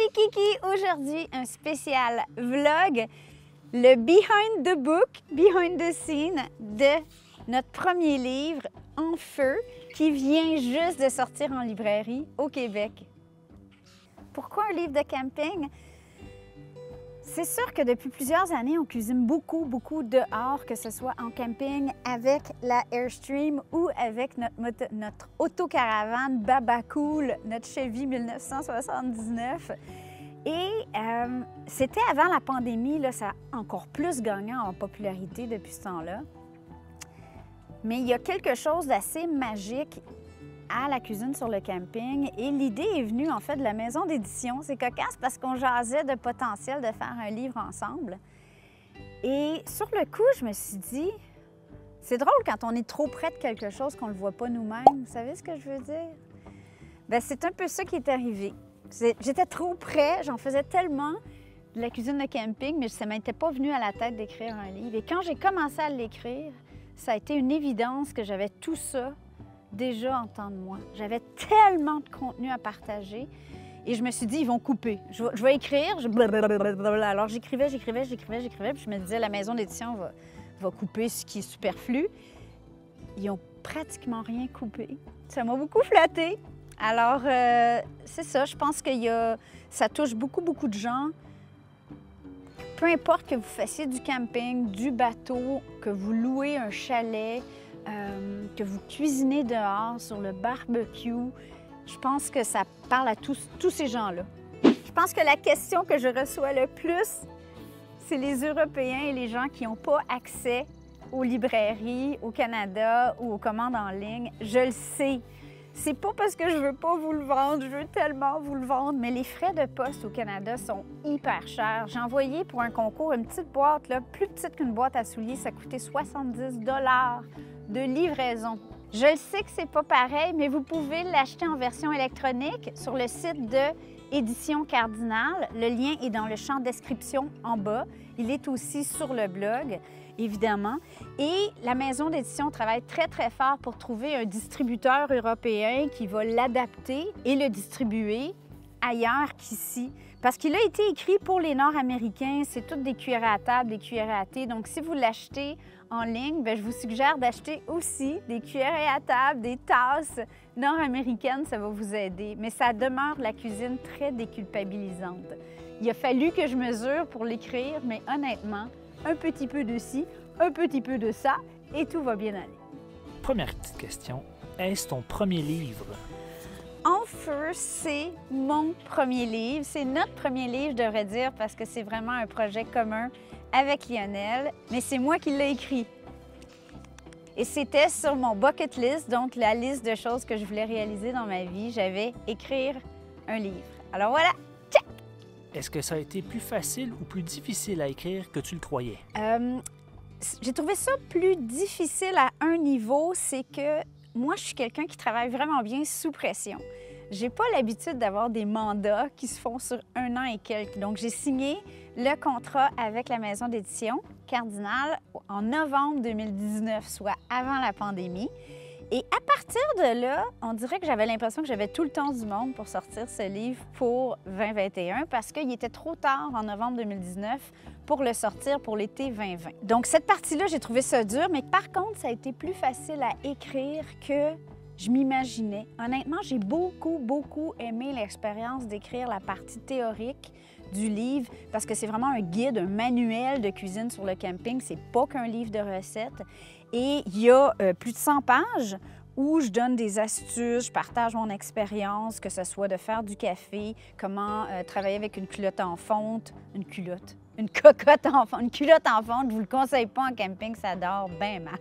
les kikis! Aujourd'hui, un spécial vlog, le behind the book, behind the scene de notre premier livre, En feu, qui vient juste de sortir en librairie au Québec. Pourquoi un livre de camping? C'est sûr que depuis plusieurs années, on cuisine beaucoup dehors, que ce soit en camping avec la Airstream ou avec notre autocaravane Baba Cool, notre Chevy 1979. Et c'était avant la pandémie, là, ça a encore plus gagné en popularité depuis ce temps-là. Mais il y a quelque chose d'assez magique à la cuisine sur le camping et l'idée est venue en fait de la maison d'édition. C'est cocasse parce qu'on jasait de potentiel de faire un livre ensemble. Et sur le coup, je me suis dit, c'est drôle quand on est trop près de quelque chose qu'on ne le voit pas nous-mêmes. Vous savez ce que je veux dire? Bien, c'est un peu ça qui est arrivé. J'étais trop près, j'en faisais tellement de la cuisine de camping, mais ça ne m'était pas venu à la tête d'écrire un livre. Et quand j'ai commencé à l'écrire, ça a été une évidence que j'avais tout ça déjà en temps de moi. J'avais tellement de contenu à partager et je me suis dit, ils vont couper. Je vais écrire. Alors j'écrivais, puis je me disais, la maison d'édition va couper ce qui est superflu. Ils n'ont pratiquement rien coupé. Ça m'a beaucoup flattée. Alors, c'est ça, je pense que ça touche beaucoup de gens. Peu importe que vous fassiez du camping, du bateau, que vous louez un chalet, que vous cuisinez dehors sur le barbecue, je pense que ça parle à tous ces gens-là. Je pense que la question que je reçois le plus, c'est les Européens et les gens qui n'ont pas accès aux librairies au Canada ou aux commandes en ligne. Je le sais. C'est pas parce que je veux pas vous le vendre, je veux tellement vous le vendre, mais les frais de poste au Canada sont hyper chers. J'ai envoyé pour un concours une petite boîte, là, plus petite qu'une boîte à souliers, ça coûtait 70 $ de livraison. Je le sais que c'est pas pareil, mais vous pouvez l'acheter en version électronique sur le site de Édition Cardinal. Le lien est dans le champ description en bas. Il est aussi sur le blog, évidemment. Et la maison d'édition travaille très fort pour trouver un distributeur européen qui va l'adapter et le distribuer ailleurs qu'ici. Parce qu'il a été écrit pour les Nord-Américains, c'est toutes des cuillerées à table, des cuillerées à thé. Donc, si vous l'achetez en ligne, bien, je vous suggère d'acheter aussi des cuillerées à table, des tasses nord-américaines, ça va vous aider. Mais ça demeure la cuisine très déculpabilisante. Il a fallu que je mesure pour l'écrire, mais honnêtement, un petit peu de ci, un petit peu de ça, et tout va bien aller. Première petite question, est-ce ton premier livre? En feu, c'est mon premier livre. C'est notre premier livre, je devrais dire, parce que c'est vraiment un projet commun avec Lionel, mais c'est moi qui l'ai écrit. Et c'était sur mon bucket list, donc la liste de choses que je voulais réaliser dans ma vie. J'avais écrire un livre. Alors voilà, check! Est-ce que ça a été plus facile ou plus difficile à écrire que tu le croyais? J'ai trouvé ça plus difficile à un niveau, c'est que moi, je suis quelqu'un qui travaille vraiment bien sous pression. J'ai pas l'habitude d'avoir des mandats qui se font sur 1 an et quelques. Donc, j'ai signé le contrat avec la maison d'édition Cardinal en novembre 2019, soit avant la pandémie. Et à partir de là, on dirait que j'avais l'impression que j'avais tout le temps du monde pour sortir ce livre pour 2021 parce qu'il était trop tard en novembre 2019 pour le sortir pour l'été 2020. Donc cette partie-là, j'ai trouvé ça dur, mais par contre, ça a été plus facile à écrire que je m'imaginais. Honnêtement, j'ai beaucoup aimé l'expérience d'écrire la partie théorique du livre parce que c'est vraiment un guide, un manuel de cuisine sur le camping. C'est pas qu'un livre de recettes. Et il y a plus de 100 pages où je donne des astuces, je partage mon expérience, que ce soit de faire du café, comment travailler avec une culotte en fonte, une cocotte en fonte, une culotte en fonte, je vous le conseille pas en camping, ça dort bien mal.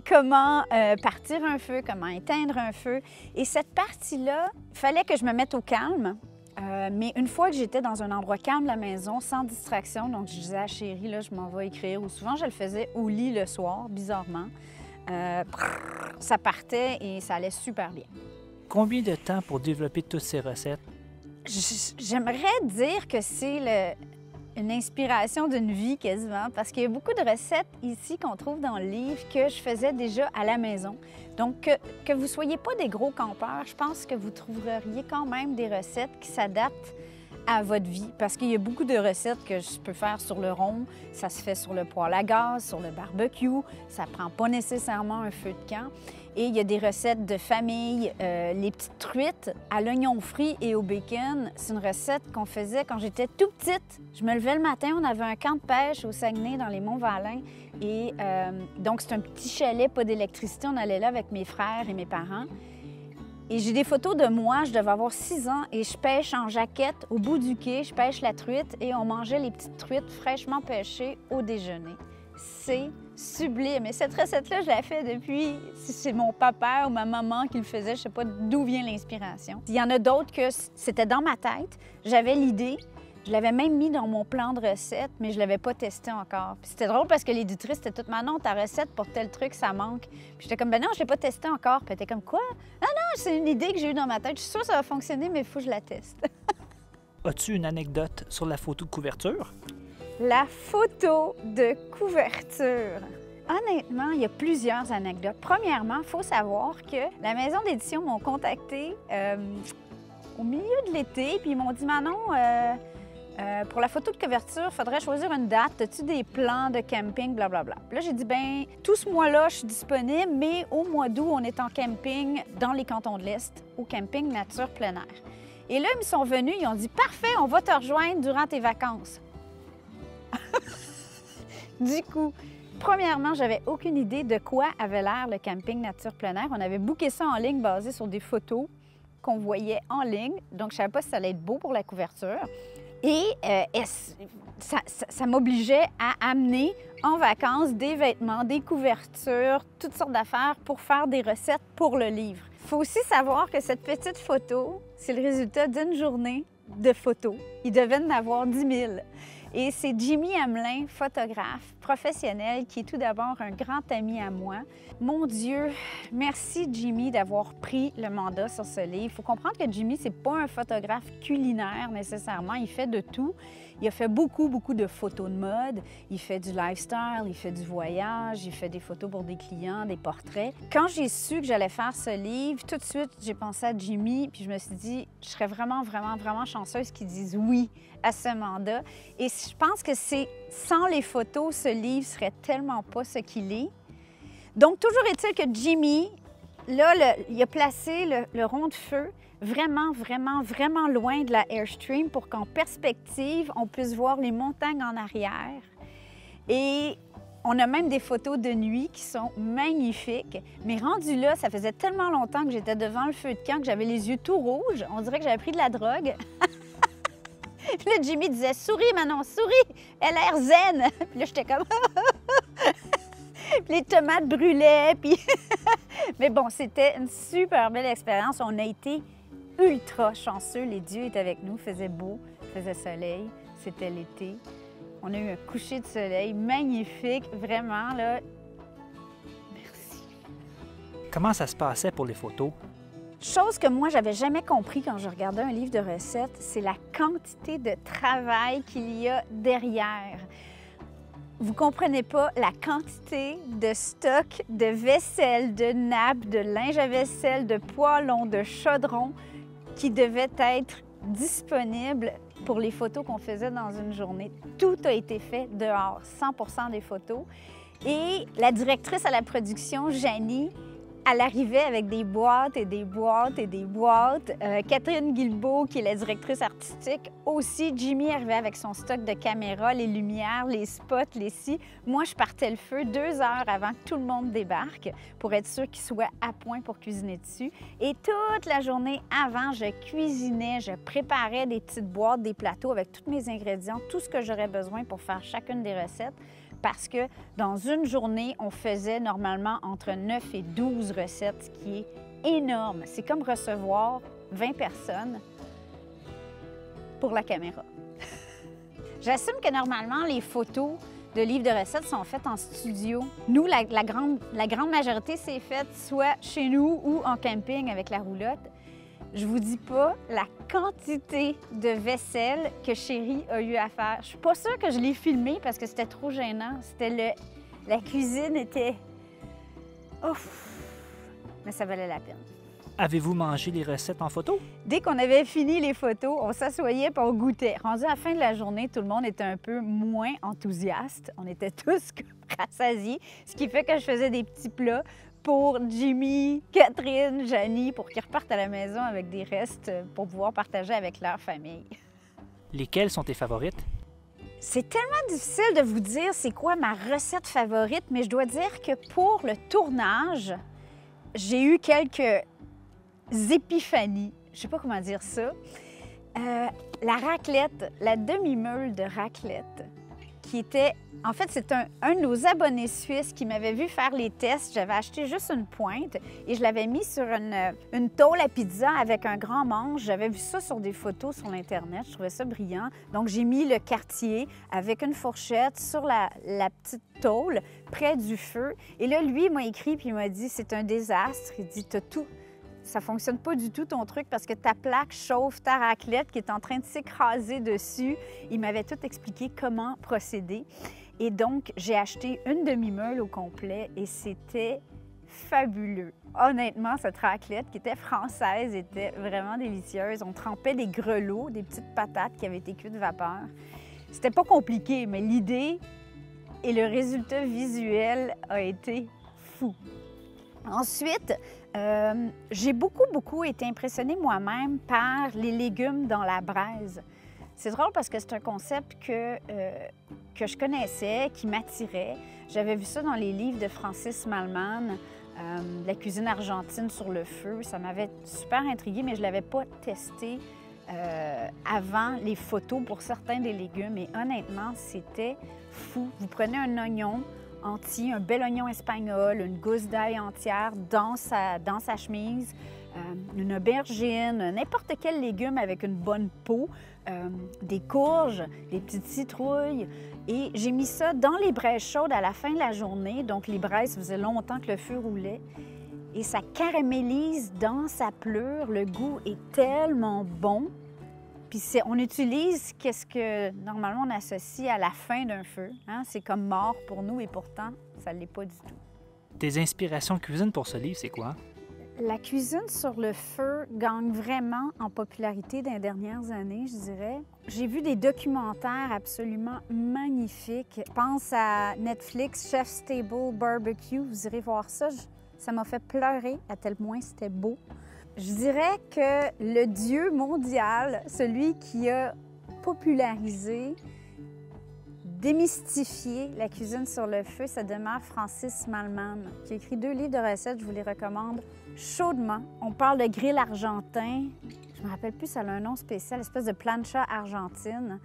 Comment partir un feu, comment éteindre un feu. Et cette partie-là, il fallait que je me mette au calme. Mais une fois que j'étais dans un endroit calme de la maison, sans distraction, donc je disais à chérie, là, je m'en vais écrire, ou souvent je le faisais au lit le soir, bizarrement. Ça partait et ça allait super bien. Combien de temps pour développer toutes ces recettes? J'aimerais dire que c'est une inspiration d'une vie quasiment, parce qu'il y a beaucoup de recettes ici qu'on trouve dans le livre que je faisais déjà à la maison. Donc, que vous ne soyez pas des gros campeurs, je pense que vous trouveriez quand même des recettes qui s'adaptent à votre vie, parce qu'il y a beaucoup de recettes que je peux faire sur le rond, ça se fait sur le poêle à gaz, sur le barbecue, ça ne prend pas nécessairement un feu de camp. Et il y a des recettes de famille, les petites truites à l'oignon frit et au bacon. C'est une recette qu'on faisait quand j'étais tout petite. Je me levais le matin, on avait un camp de pêche au Saguenay, dans les Monts-Valin. Et donc, c'est un petit chalet, pas d'électricité. On allait là avec mes frères et mes parents. Et j'ai des photos de moi, je devais avoir 6 ans, et je pêche en jaquette au bout du quai, je pêche la truite, et on mangeait les petites truites fraîchement pêchées au déjeuner. C'est sublime. Et cette recette-là, je la fais depuis, si c'est mon papa ou ma maman qui le faisait, je sais pas d'où vient l'inspiration. Il y en a d'autres que c'était dans ma tête, j'avais l'idée, je l'avais même mis dans mon plan de recette, mais je l'avais pas testé encore. Puis c'était drôle parce que l'éditrice était toute non, ta recette pour tel truc, ça manque. Puis j'étais comme, ben non, je l'ai pas testé encore. Puis elle était comme, quoi? Non, c'est une idée que j'ai eue dans ma tête. Je suis sûre que ça va fonctionner, mais il faut que je la teste. As-tu une anecdote sur la photo de couverture? La photo de couverture. Honnêtement, il y a plusieurs anecdotes. Premièrement, il faut savoir que la maison d'édition m'ont contacté au milieu de l'été, puis ils m'ont dit, Manon, pour la photo de couverture, il faudrait choisir une date. As-tu des plans de camping, blablabla? Puis là, j'ai dit, bien, tout ce mois-là, je suis disponible, mais au mois d'août, on est en camping dans les cantons de l'Est, au camping Nature plein air. Et là, ils me sont venus, ils ont dit, parfait, on va te rejoindre durant tes vacances. Du coup, premièrement, j'avais aucune idée de quoi avait l'air le camping Nature plein air. On avait booké ça en ligne basé sur des photos qu'on voyait en ligne. Donc, je ne savais pas si ça allait être beau pour la couverture. Et ça m'obligeait à amener en vacances des vêtements, des couvertures, toutes sortes d'affaires pour faire des recettes pour le livre. Il faut aussi savoir que cette petite photo, c'est le résultat d'une journée de photos. Il devait en avoir 10 000. Et c'est Jimmy Hamelin, photographe professionnel, qui est tout d'abord un grand ami à moi. Mon Dieu, merci Jimmy d'avoir pris le mandat sur ce livre. Il faut comprendre que Jimmy, c'est pas un photographe culinaire nécessairement, il fait de tout. Il a fait beaucoup de photos de mode, il fait du lifestyle, il fait du voyage, il fait des photos pour des clients, des portraits. Quand j'ai su que j'allais faire ce livre, tout de suite, j'ai pensé à Jimmy, puis je me suis dit, je serais vraiment chanceuse qu'ils disent oui à ce mandat. Et je pense que sans les photos, ce livre serait tellement pas ce qu'il est. Donc, toujours est-il que Jimmy, là, il a placé le rond de feu vraiment loin de la Airstream pour qu'en perspective, on puisse voir les montagnes en arrière. Et on a même des photos de nuit qui sont magnifiques. Mais rendu là, ça faisait tellement longtemps que j'étais devant le feu de camp que j'avais les yeux tout rouges. On dirait que j'avais pris de la drogue. Puis là, Jimmy disait « Souris, Manon, souris! Elle a l'air zen! » Puis là, j'étais comme... Puis les tomates brûlaient, puis... Mais bon, c'était une super belle expérience. On a été ultra chanceux. Les dieux étaient avec nous, il faisait beau, il faisait soleil, c'était l'été. On a eu un coucher de soleil magnifique, vraiment, là. Merci. Comment ça se passait pour les photos? Chose que moi, j'avais jamais compris quand je regardais un livre de recettes, c'est la quantité de travail qu'il y a derrière. Vous comprenez pas la quantité de stock, de vaisselle, de nappes, de linge à vaisselle, de poêlons, de chaudrons qui devaient être disponibles pour les photos qu'on faisait dans une journée. Tout a été fait dehors, 100% des photos. Et la directrice à la production, Janie, elle arrivait avec des boîtes et des boîtes et des boîtes. Catherine Guilbeault, qui est la directrice artistique, aussi. Jimmy arrivait avec son stock de caméras, les lumières, les spots, les scies. Moi, je partais le feu 2 heures avant que tout le monde débarque pour être sûr qu'il soit à point pour cuisiner dessus. Et toute la journée avant, je cuisinais, je préparais des petites boîtes, des plateaux avec tous mes ingrédients, tout ce que j'aurais besoin pour faire chacune des recettes. Parce que dans une journée, on faisait normalement entre 9 et 12 recettes, ce qui est énorme. C'est comme recevoir 20 personnes pour la caméra. J'assume que normalement, les photos de livres de recettes sont faites en studio. Nous, la grande majorité, c'est fait soit chez nous ou en camping avec la roulotte. Je vous dis pas la quantité de vaisselle que Chérie a eu à faire. Je suis pas sûre que je l'ai filmé parce que c'était trop gênant. La cuisine était... Ouf! Mais ça valait la peine. Avez-vous mangé les recettes en photo? Dès qu'on avait fini les photos, on s'assoyait et on goûtait. Rendu à la fin de la journée, tout le monde était un peu moins enthousiaste. On était tous rassasiés, ce qui fait que je faisais des petits plats pour Jimmy, Catherine, Janie, pour qu'ils repartent à la maison avec des restes pour pouvoir partager avec leur famille. Lesquelles sont tes favorites? C'est tellement difficile de vous dire c'est quoi ma recette favorite, mais je dois dire que pour le tournage, j'ai eu quelques épiphanies. Je sais pas comment dire ça. La raclette, la demi-meule de raclette, qui était... En fait, c'est un de nos abonnés suisses qui m'avait vu faire les tests. J'avais acheté juste une pointe et je l'avais mis sur une tôle à pizza avec un grand manche. J'avais vu ça sur des photos sur l'Internet. Je trouvais ça brillant. Donc, j'ai mis le quartier avec une fourchette sur la petite tôle près du feu. Et là, lui, il m'a écrit puis il m'a dit « C'est un désastre. » Il dit « T'as tout. Ça fonctionne pas du tout ton truc parce que ta plaque chauffe ta raclette qui est en train de s'écraser dessus. » Il m'avait tout expliqué comment procéder. Et donc, j'ai acheté une demi-meule au complet et c'était fabuleux. Honnêtement, cette raclette qui était française était vraiment délicieuse. On trempait des grelots, des petites patates qui avaient été cuites vapeur. C'était pas compliqué, mais l'idée et le résultat visuel a été fou. Ensuite, j'ai beaucoup été impressionnée moi-même par les légumes dans la braise. C'est drôle parce que c'est un concept que je connaissais, qui m'attirait. J'avais vu ça dans les livres de Francis Mallmann, La cuisine argentine sur le feu. Ça m'avait super intriguée, mais je ne l'avais pas testé avant les photos pour certains des légumes. Et honnêtement, c'était fou. Vous prenez un oignon entier, un bel oignon espagnol, une gousse d'ail entière dans sa chemise, une aubergine, n'importe quel légume avec une bonne peau, des courges, des petites citrouilles. Et j'ai mis ça dans les braises chaudes à la fin de la journée. Donc, les braises, ça faisait longtemps que le feu roulait. Et ça caramélise dans sa pleure. Le goût est tellement bon. Puis on utilise qu'est-ce que normalement on associe à la fin d'un feu. Hein? C'est comme mort pour nous et pourtant, ça ne l'est pas du tout. Tes inspirations cuisine pour ce livre, c'est quoi? La cuisine sur le feu gagne vraiment en popularité dans les dernières années, je dirais. J'ai vu des documentaires absolument magnifiques. Je pense à Netflix, Chef's Table Barbecue. Vous irez voir ça. Ça m'a fait pleurer à tel point c'était beau. Je dirais que le dieu mondial, celui qui a popularisé, démystifié la cuisine sur le feu, ça demeure Francis Mallmann, qui a écrit 2 livres de recettes, je vous les recommande chaudement. On parle de grill argentin, je me rappelle plus, ça a un nom spécial, espèce de plancha argentine.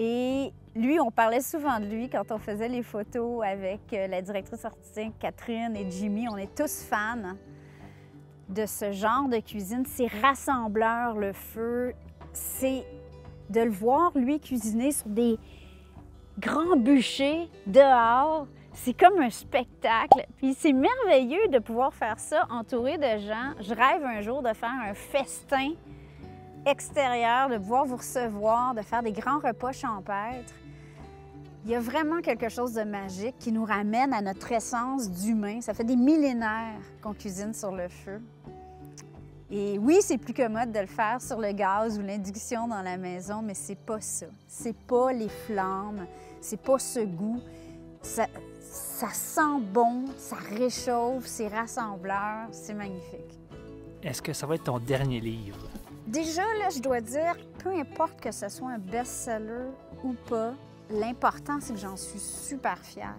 Et lui, on parlait souvent de lui quand on faisait les photos avec la directrice artistique Catherine et Jimmy. On est tous fans de ce genre de cuisine. C'est rassembleur, le feu. C'est de le voir, lui, cuisiner sur des grands bûchers dehors. C'est comme un spectacle. Puis c'est merveilleux de pouvoir faire ça entouré de gens. Je rêve un jour de faire un festin extérieur, de pouvoir vous recevoir, de faire des grands repas champêtres. Il y a vraiment quelque chose de magique qui nous ramène à notre essence d'humain. Ça fait des millénaires qu'on cuisine sur le feu. Et oui, c'est plus commode de le faire sur le gaz ou l'induction dans la maison, mais c'est pas ça. C'est pas les flammes, c'est pas ce goût. Ça sent bon, ça réchauffe, c'est rassembleur, c'est magnifique. Est-ce que ça va être ton dernier livre? Déjà, là, je dois dire, peu importe que ce soit un best-seller ou pas, l'important, c'est que j'en suis super fière.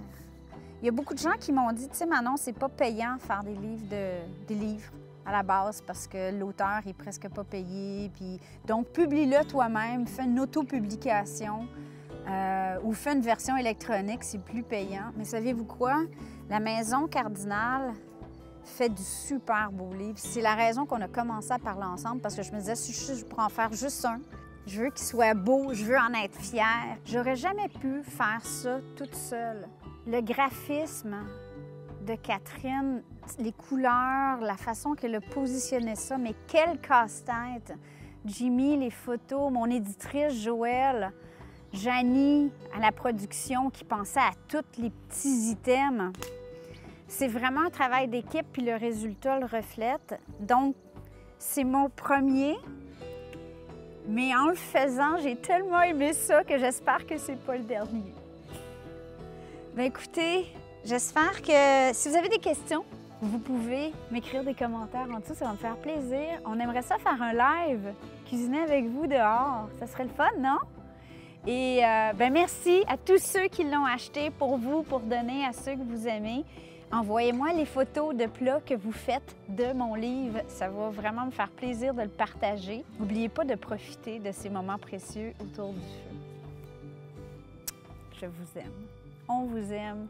Il y a beaucoup de gens qui m'ont dit, tu sais, Manon, c'est pas payant faire des livres à la base parce que l'auteur est presque pas payé. Puis... Donc, publie-le toi-même, fais une autopublication ou fais une version électronique, c'est plus payant. Mais savez-vous quoi? La Maison Cardinal fait du super beau livre. C'est la raison qu'on a commencé à parler ensemble parce que je me disais, si je pourrais en faire juste un, je veux qu'il soit beau, je veux en être fière. J'aurais jamais pu faire ça toute seule. Le graphisme de Catherine, les couleurs, la façon qu'elle a positionné ça, mais quel casse-tête! Jimmy, les photos, mon éditrice Joëlle, Janie à la production qui pensait à tous les petits items. C'est vraiment un travail d'équipe, puis le résultat le reflète. Donc, c'est mon premier, mais en le faisant, j'ai tellement aimé ça que j'espère que c'est pas le dernier. Bien, écoutez, j'espère que si vous avez des questions, vous pouvez m'écrire des commentaires en dessous, ça va me faire plaisir. On aimerait ça faire un live, cuisiner avec vous dehors. Ça serait le fun, non? Et ben merci à tous ceux qui l'ont acheté pour vous, pour donner à ceux que vous aimez. Envoyez-moi les photos de plats que vous faites de mon livre. Ça va vraiment me faire plaisir de le partager. N'oubliez pas de profiter de ces moments précieux autour du feu. Je vous aime. On vous aime.